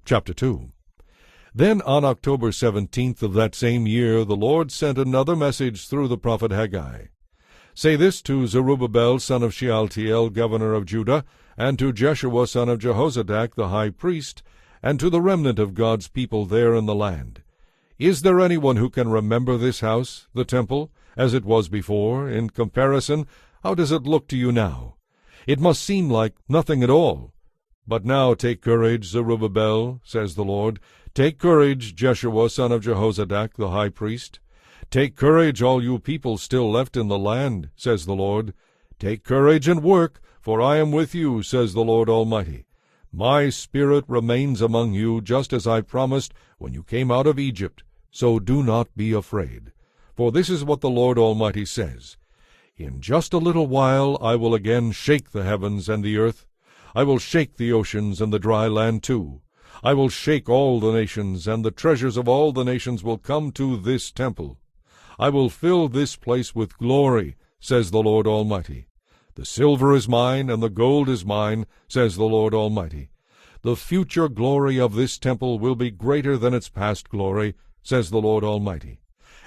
Chapter 2. Then on October 17th of that same year, the Lord sent another message through the prophet Haggai. Say this to Zerubbabel son of Shealtiel, governor of Judah, and to Jeshua son of Jehozadak the high priest, and to the remnant of God's people there in the land. Is there anyone who can remember this house, the temple, as it was before? In comparison, how does it look to you now? It must seem like nothing at all. But now take courage, Zerubbabel, says the Lord. Take courage, Jeshua son of Jehozadak the high priest. Take courage, all you people still left in the land, says the Lord. Take courage and work, for I am with you, says the Lord Almighty. My spirit remains among you, just as I promised when you came out of Egypt. So do not be afraid. For this is what the Lord Almighty says. In just a little while I will again shake the heavens and the earth. I will shake the oceans and the dry land too. I will shake all the nations, and the treasures of all the nations will come to this temple. I will fill this place with glory, says the Lord Almighty. The silver is mine, and the gold is mine, says the Lord Almighty. The future glory of this temple will be greater than its past glory, says the Lord Almighty.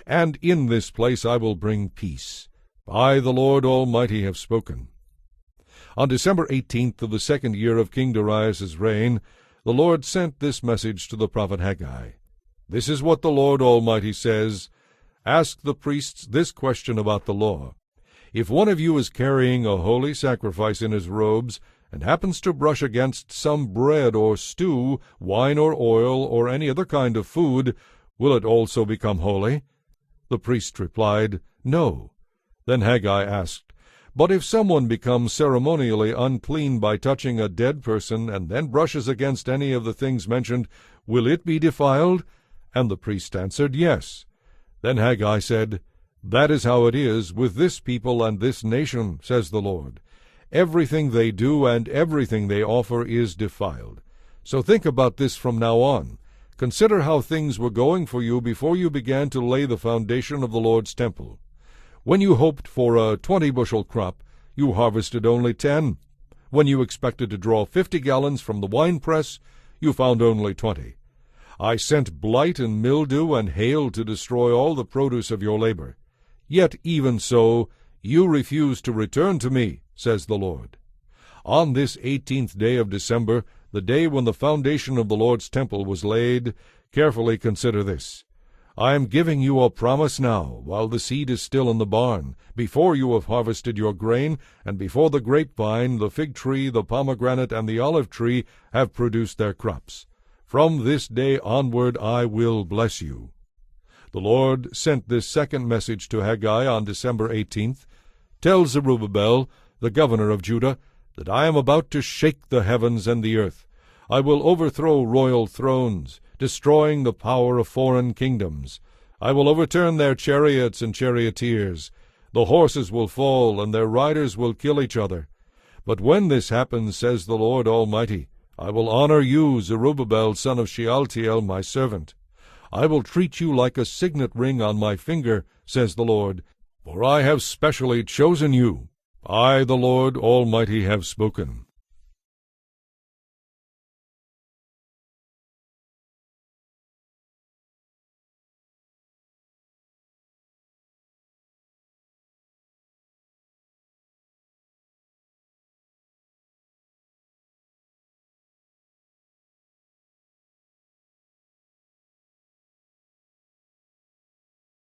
And in this place I will bring peace. I, the Lord Almighty, have spoken. On December 18th of the second year of King Darius's reign, the Lord sent this message to the prophet Haggai. This is what the Lord Almighty says. Ask the priests this question about the law. If one of you is carrying a holy sacrifice in his robes, and happens to brush against some bread or stew, wine or oil, or any other kind of food, will it also become holy? The priest replied, No. Then Haggai asked, But if someone becomes ceremonially unclean by touching a dead person, and then brushes against any of the things mentioned, will it be defiled? And the priest answered, Yes. Then Haggai said, That is how it is with this people and this nation, says the Lord. Everything they do and everything they offer is defiled. So think about this from now on. Consider how things were going for you before you began to lay the foundation of the Lord's temple. When you hoped for a 20-bushel crop, you harvested only 10. When you expected to draw 50 gallons from the winepress, you found only 20. I sent blight and mildew and hail to destroy all the produce of your labor. Yet even so, you refuse to return to me, says the Lord. On this 18th day of December, the day when the foundation of the Lord's temple was laid, carefully consider this. I am giving you a promise now, while the seed is still in the barn, before you have harvested your grain, and before the grapevine, the fig tree, the pomegranate, and the olive tree have produced their crops. From this day onward I will bless you. The Lord sent this second message to Haggai on December 18th. Tell Zerubbabel, the governor of Judah, that I am about to shake the heavens and the earth. I will overthrow royal thrones, destroying the power of foreign kingdoms. I will overturn their chariots and charioteers. The horses will fall, and their riders will kill each other. But when this happens, says the Lord Almighty, I will honor you, Zerubbabel, son of Shealtiel, my servant. I will treat you like a signet ring on my finger, says the Lord, for I have specially chosen you. I, the Lord Almighty, have spoken.